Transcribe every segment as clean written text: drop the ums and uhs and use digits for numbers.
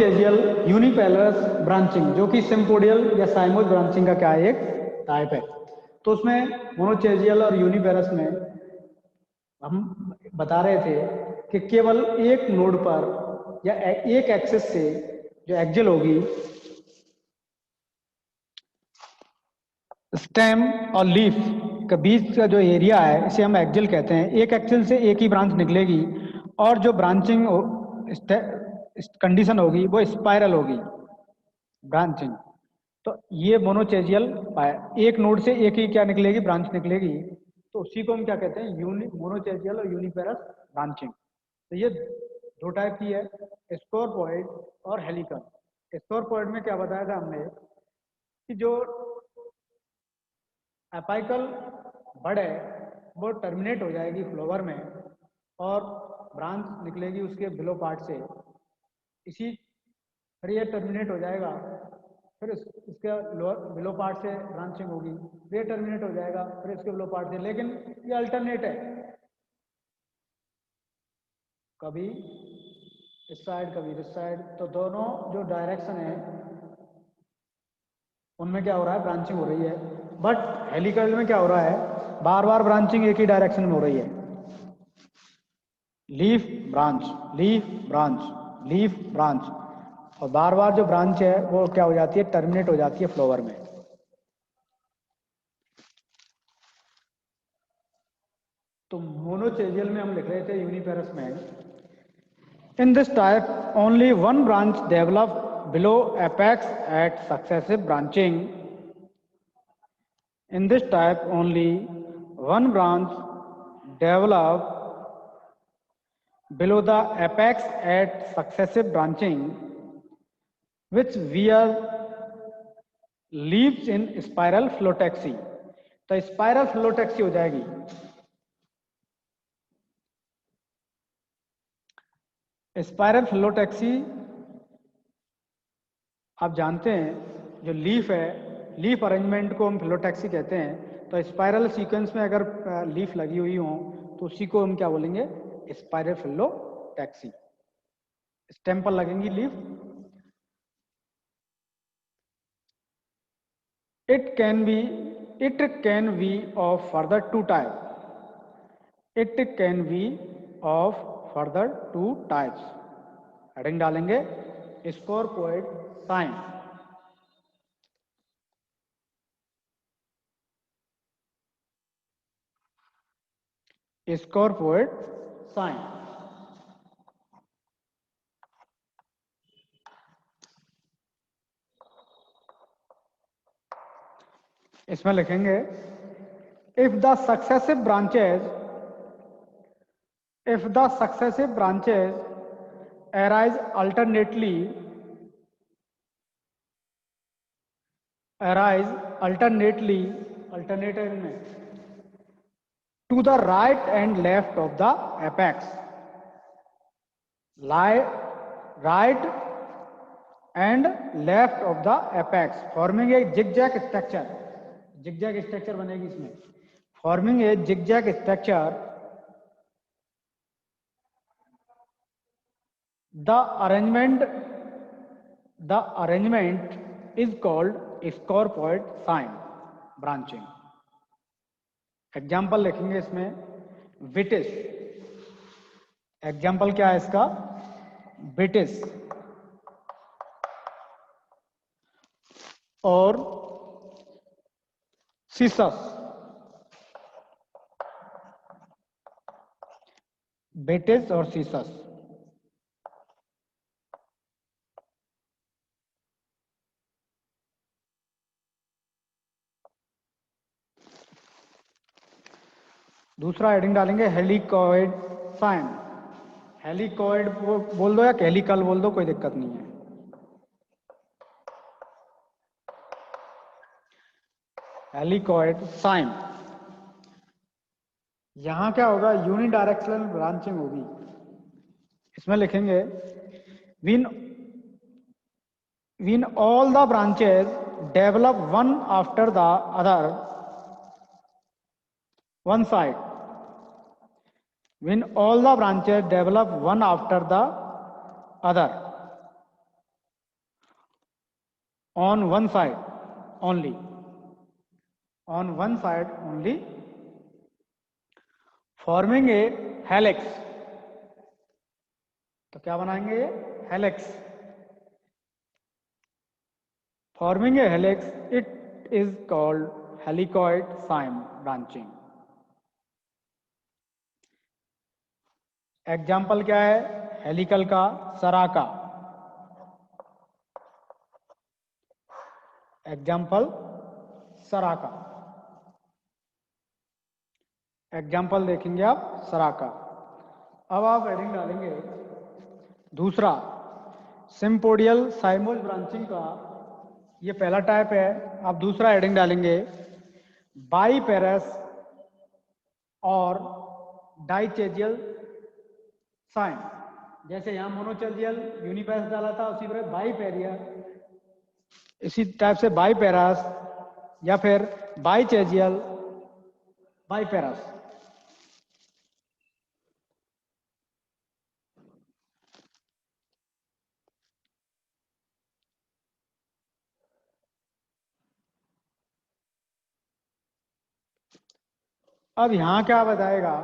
Monochasial यूनिपेलस branching, जो कि sympodial या साइमोइड ब्रांचिंग का क्या है, एक टाइप है। तो उसमें मोनोचेजियल और यूनिपेलस में हम बता रहे थे कि केवल एक नोड पर या एक एक्सिस से जो एक्सियल होगी, स्टेम और लीफ के बीच का जो एरिया है इसे हम एक्सियल कहते हैं। एक एक्सियल से एक ही ब्रांच निकलेगी और जो ब्रांचिंग कंडीशन होगी वो स्पाइरल होगी ब्रांचिंग। तो ये मोनोचेजियल, एक नोड से एक ही क्या निकलेगी, ब्रांच निकलेगी, तो उसी को हम क्या कहते हैं, मोनोचेजियल और यूनिपेरस ब्रांचिंग। तो ये दो टाइप की है, स्कोरपॉइड और हेलिकल। स्कोरपॉइड में क्या बताया था हमने कि जो एपाइकल बड है वो टर्मिनेट हो जाएगी फ्लोवर में और ब्रांच निकलेगी उसके बिलो पार्ट से। इसी फिर ये टर्मिनेट हो जाएगा, फिर इसके लोअर बिलो पार्ट से ब्रांचिंग होगी, फिर ये टर्मिनेट हो जाएगा, फिर इसके बिलो पार्ट से। लेकिन ये अल्टरनेट है, कभी इस साइड कभी इस साइड, तो दोनों जो डायरेक्शन है उनमें क्या हो रहा है, ब्रांचिंग हो रही है। बट हेलिकल में क्या हो रहा है, बार बार ब्रांचिंग एक ही डायरेक्शन में हो रही है, leaf branch leaf branch leaf branch, और बार बार जो ब्रांच है वो क्या हो जाती है, टर्मिनेट हो जाती है फ्लोवर में। तो मोनोचेजियल में हम लिख रहे थे यूनिपेरस में, in this type only one branch develop below apex at successive branching. In this type, only one branch develop below the apex at successive branching, which wear leaves in spiral phyllotaxy. तो spiral फ्लोटैक्सी हो जाएगी। Spiral फ्लोटैक्सी आप जानते हैं, जो leaf है, leaf arrangement को हम फ्लोटैक्सी कहते हैं। तो स्पाइरल सीक्वेंस में अगर लीफ लगी हुई हो तो उसी को हम क्या बोलेंगे, स्पाइरल फ्लोटैक्सी। स्टेम पर लगेंगी leaf. It can be of further two types. It can be of further two types. Heading डालेंगे स्कोरपॉइड साइन। स्कोरपॉइड साइन इसमें लिखेंगे, if the successive branches arise alternately में to the right and left of the apex, right and left of the apex, forming a zigzag structure. zigzag structure बनेगी इसमें, forming a zigzag structure. The arrangement is called scorpioid cyme branching. Example लिखेंगे इसमें, विटिस। Example क्या है इसका, विटिस और सीसस। विटिस और सीसस। दूसरा हेडिंग डालेंगे हेलिकॉइड साइन। हेलिकॉइड बोल दो या हेलिकल बोल दो, कोई दिक्कत नहीं है। हेलिकॉइड साइन, यहां क्या होगा, यूनिडायरेक्शनल ब्रांचिंग होगी। इसमें लिखेंगे, when all the branches develop one after the other one side, when all the branches develop one after the other on one side only, on one side only, forming a helix. तो क्या बनाएंगे ये? Helix. Forming a helix, it is called helicoid cyme branching. Example क्या है? Helical का सराका. Example सराका. Example देखेंगे आप सराका. अब आप हेडिंग डालेंगे दूसरा, सिम्पोडियल साइमोज ब्रांचिंग का ये पहला टाइप है. आप दूसरा हेडिंग डालेंगे बाईपेरस और डाइचेजियल साइम. जैसे यहां मोनोचेजियल यूनिपेरस डाला था, उसी तरह बाईपेरिया, इसी टाइप से बाईपेरस या फिर बाईचेजियल बाईपेरस. अब यहां क्या बताएगा?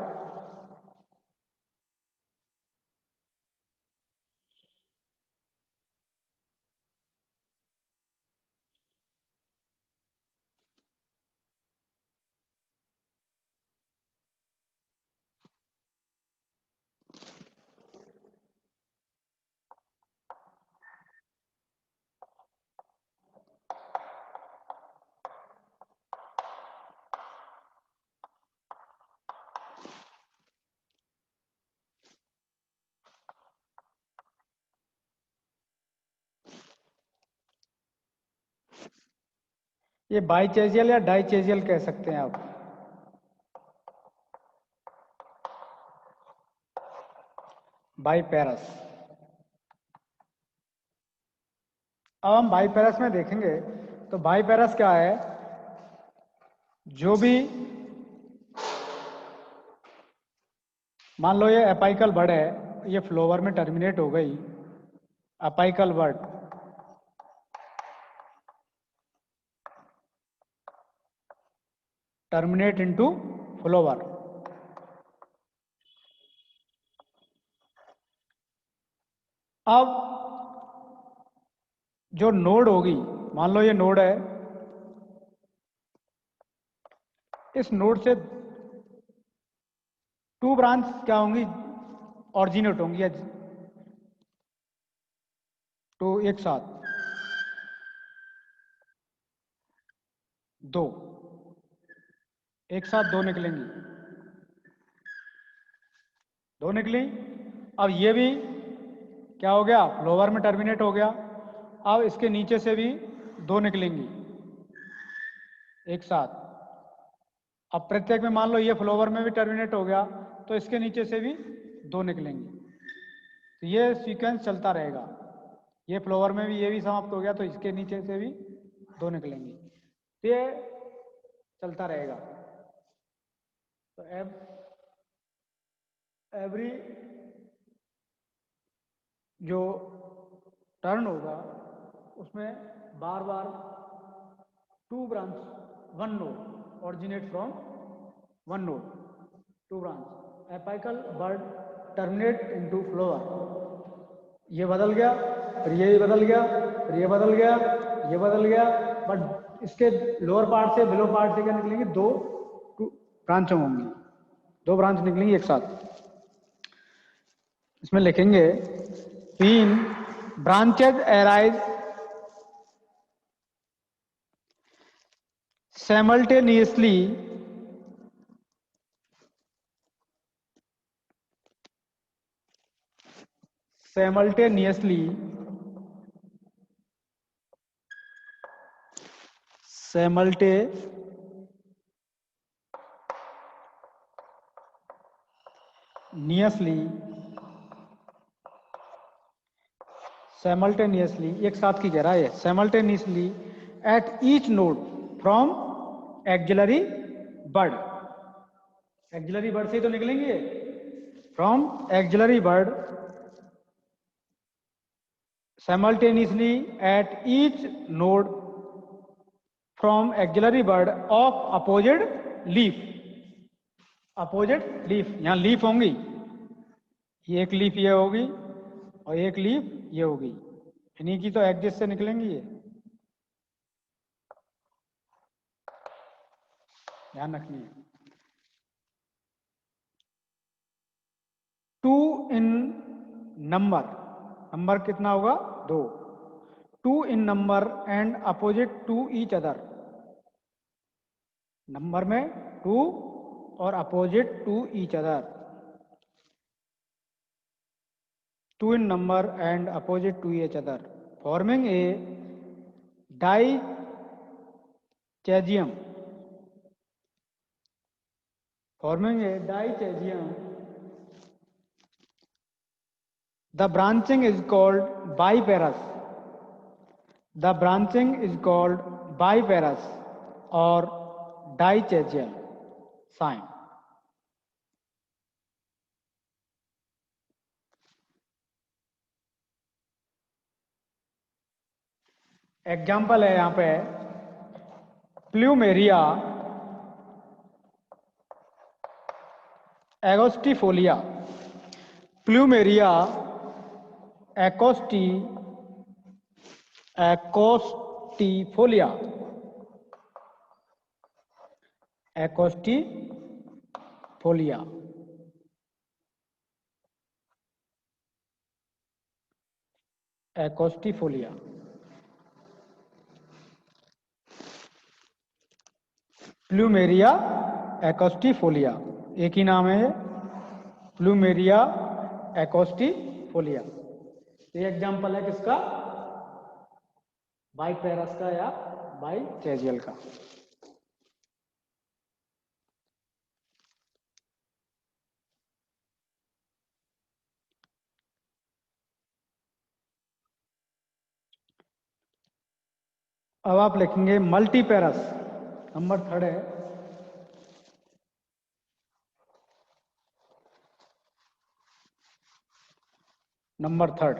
ये बाईचेजियल या डाइचेजियल कह सकते हैं आप. बाईपेरस. अब हम बाईपेरस में देखेंगे तो बाईपेरस क्या है? जो भी मान लो ये एपाइकल बर्ड है, ये फ्लोवर में टर्मिनेट हो गई. Apical bird terminate into flower. अब जो नोड होगी, मान लो ये नोड है, इस नोड से टू ब्रांच क्या होंगी? ऑरिजिनेट होंगी या तो एक साथ दो, एक साथ दो निकलेंगी. दो निकली. अब ये भी क्या हो गया? फ्लोवर में टर्मिनेट हो गया. अब इसके नीचे से भी दो निकलेंगी एक साथ. अब प्रत्येक में मान लो ये फ्लोवर में भी टर्मिनेट हो गया, तो इसके नीचे से भी दो निकलेंगी. तो ये सीक्वेंस चलता रहेगा. ये फ्लोवर में भी ये भी समाप्त हो गया, तो इसके नीचे से भी दो निकलेंगी. तो ये चलता रहेगा. तो एवरी जो टर्न होगा उसमें बार बार two branch, one node originate from one node, two branch. Apical bud terminate into flower. ये बदल गया, फिर ये बदल गया, फिर ये बदल गया, ये बदल गया. बट इसके लोअर पार्ट से बिलो पार्ट से क्या निकलेंगे? दो ब्रांच होंगी, दो ब्रांच निकलेंगी एक साथ. इसमें लिखेंगे तीन branches arise simultaneously simultaneously simultaneously एक साथ की कह रहा है. simultaneously at each node from axillary bud. Axillary bud से ही तो निकलेंगे. From axillary bird simultaneously at each node from auxiliary word of opposite leaf. Opposite leaf, यहां लीफ होंगी, ये एक लीफ ये होगी और एक लीफ ये होगी, इन्हीं की तो एग्जिट से निकलेंगी ये, ध्यान रखनी है। 2 इन नंबर, नंबर कितना होगा 2, 2 in number and opposite to each other, number में 2 और opposite to each other, 2 in number and opposite to each other, forming a dichazium. Forming a dichazium, the branching is called biparous. The branching is called biparous or dichazial sign. Example है यहां पे plumeria एगोस्टिफोलिया, plumeria एकोस्टिफोलिया, एकोस्टिफोलिया, एकोस्टिफोलिया, plumeria एकोस्टिफोलिया, एक ही नाम है ये, plumeria एकोस्टिफोलिया। ये example है किसका, बाइपेरस का या बाइचेजियल का। अब आप लिखेंगे मल्टीपेरस, नंबर 3 है, नंबर 3,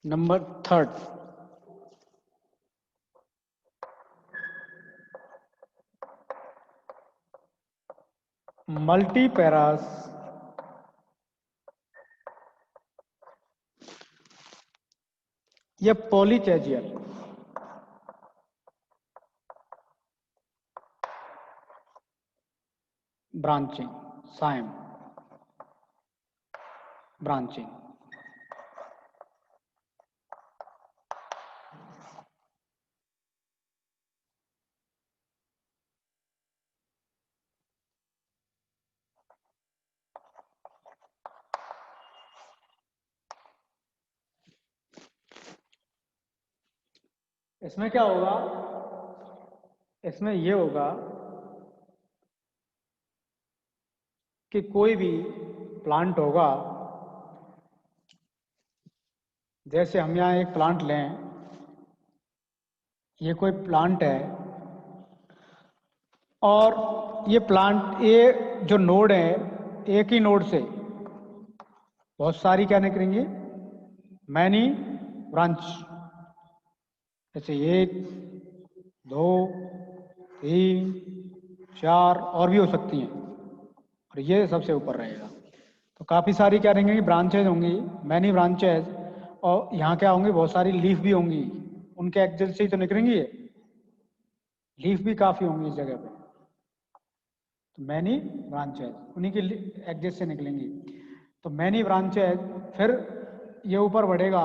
नंबर 3, मल्टीपेरस या पॉलीचेजियल, ब्रांचिंग साइम, ब्रांचिंग। इसमें क्या होगा, इसमें ये होगा कि कोई भी प्लांट होगा, जैसे हम यहाँ एक प्लांट लें, ये कोई प्लांट है और ये प्लांट, ये जो नोड है, एक ही नोड से बहुत सारी क्या निकलेंगी, मैनी ब्रांच, जैसे 1 2 3 4 और भी हो सकती हैं, और ये सबसे ऊपर रहेगा। तो काफ़ी सारी क्या रहेंगी, ब्रांचेज होंगी, मैनी ब्रांचेज, और यहाँ क्या होंगी, बहुत सारी लीफ भी होंगी, उनके एक्सिस से ही तो निकलेंगी ये, लीफ भी काफ़ी होंगी इस जगह पे, तो मैनी ब्रांचेज उन्हीं की एक्सिस से निकलेंगी। तो मैनी ब्रांचेज, फिर ये ऊपर बढ़ेगा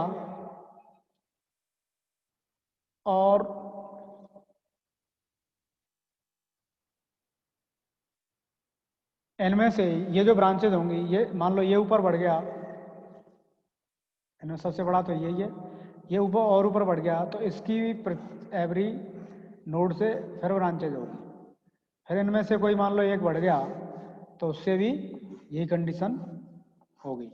और इनमें से ये जो ब्रांचेज होंगी, ये मान लो ये ऊपर बढ़ गया, इनमें सबसे बड़ा तो यही है, ये ऊपर और ऊपर बढ़ गया, तो इसकी एवरी नोड से फिर ब्रांचेज होगी, फिर इनमें से कोई मान लो एक बढ़ गया, तो उससे भी यही कंडीशन होगी।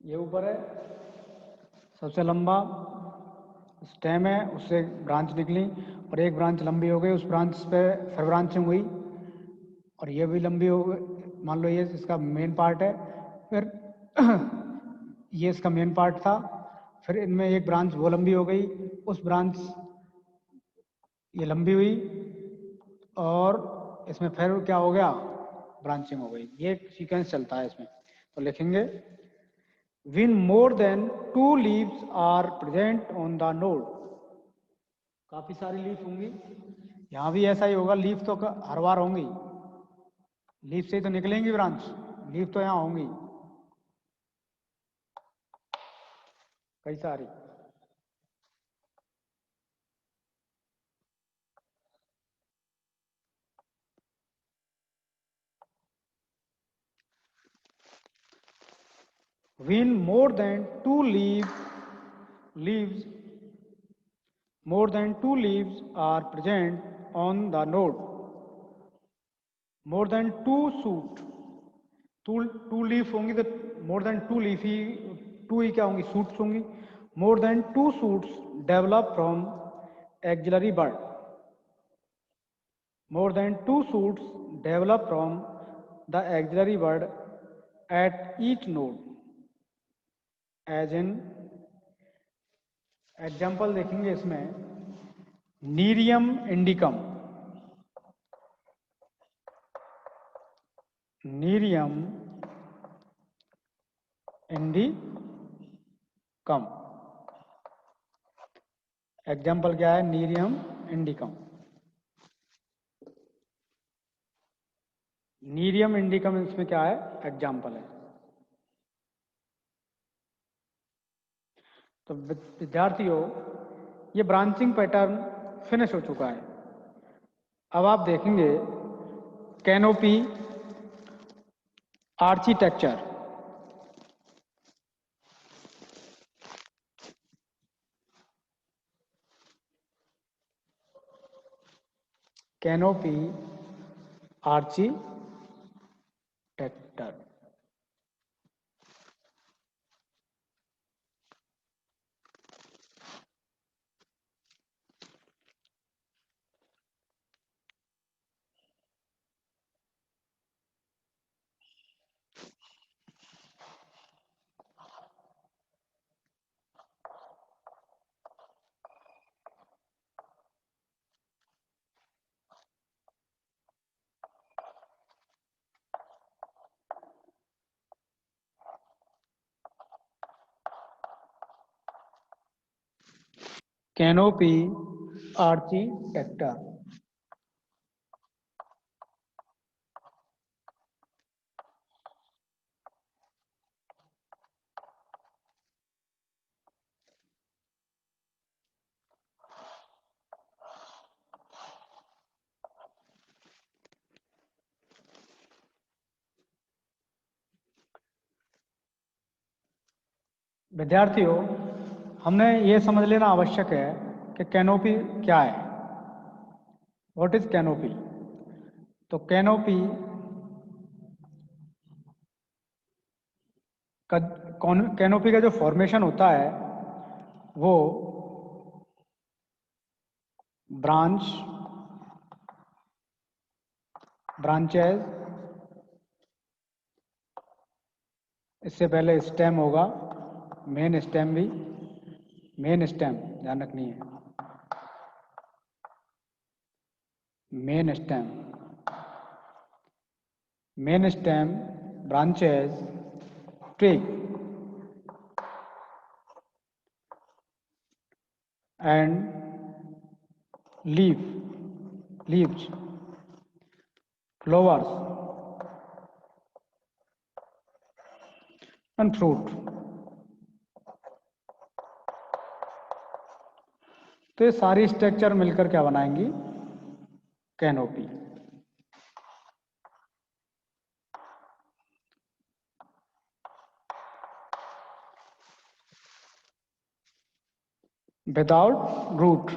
ये ऊपर है, सबसे लंबा स्टेम है, उससे ब्रांच निकली और एक ब्रांच लंबी हो गई, उस ब्रांच पे फिर ब्रांचिंग हुई और ये भी लंबी हो गई। मान लो ये इसका मेन पार्ट है, फिर ये इसका मेन पार्ट था, फिर इनमें एक ब्रांच वो लंबी हो गई, उस ब्रांच ये लंबी हुई और इसमें फिर क्या हो गया, ब्रांचिंग हो गई। ये सीक्वेंस चलता है इसमें। तो लिखेंगे when more than two leaves are present on the node, काफी सारी लीफ होंगी, यहां भी ऐसा ही होगा, लीफ तो हर बार होंगी, लीफ से ही तो निकलेंगी ब्रांच, लीफ तो यहां होंगी कई सारी। when more than two leaves more than two leaves are present on the node, more than two shoot, two leaf होंगी तो मोर देन टू लीफ ही, टू ही क्या होंगी, सूट्स होंगी। More than two shoots develop from axillary bud, more than two shoots develop from the axillary bud at each node, as in example देखेंगे इसमें, Nerium indicum, Nerium indicum, example क्या है, Nerium indicum. Nerium इंडिकम इसमें क्या है, example है। तो विद्यार्थियों, ये ब्रांचिंग पैटर्न फिनिश हो चुका है। अब आप देखेंगे canopy architecture. Canopy architecture, canopy architecture. विद्यार्थियों, हमने ये समझ लेना आवश्यक है कि कैनोपी क्या है, व्हाट इज कैनोपी। तो कैनोपी का, कैनोपी का जो फॉर्मेशन होता है वो ब्रांच, ब्रांचेस, इससे पहले स्टेम होगा, मेन स्टेम भी, मेन स्टेम ध्यान रखनी है, main stem, main stem, branches, twig and leaf, leaves, flowers and fruit. तो ये सारी स्ट्रक्चर मिलकर क्या बनाएंगी, कैनोपी। विदाउट रूट,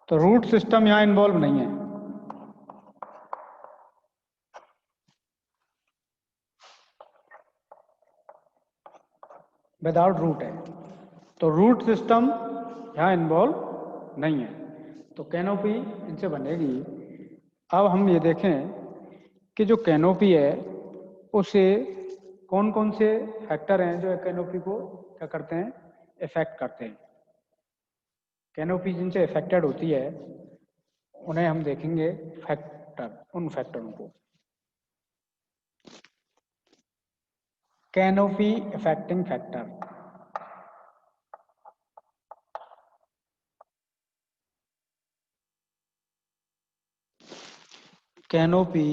तो रूट सिस्टम यहां इन्वॉल्व नहीं है। विदाउट रूट है, तो रूट सिस्टम यहाँ इन्वॉल्व नहीं है, तो कैनोपी इनसे बनेगी। अब हम ये देखें कि जो कैनोपी है उसे कौन कौन से फैक्टर हैं जो कैनोपी को क्या करते हैं, इफेक्ट करते हैं। कैनोपी जिनसे इफेक्टेड होती है उन्हें हम देखेंगे फैक्टर, उन फैक्टरों को। Canopy affecting factor, canopy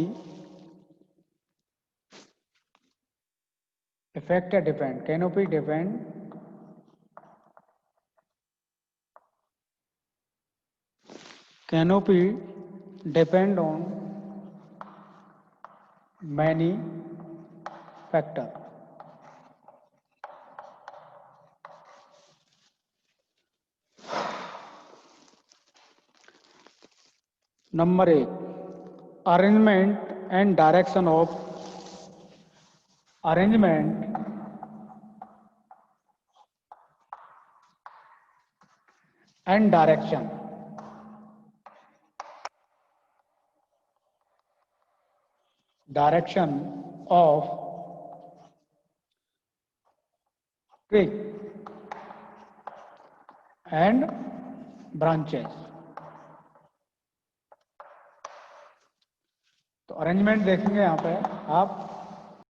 effect या depend, canopy depend canopy depend on many factor. Number 1, arrangement and direction of, arrangement and direction, direction of tree and branches. तो अरेंजमेंट देखेंगे यहाँ पे आप,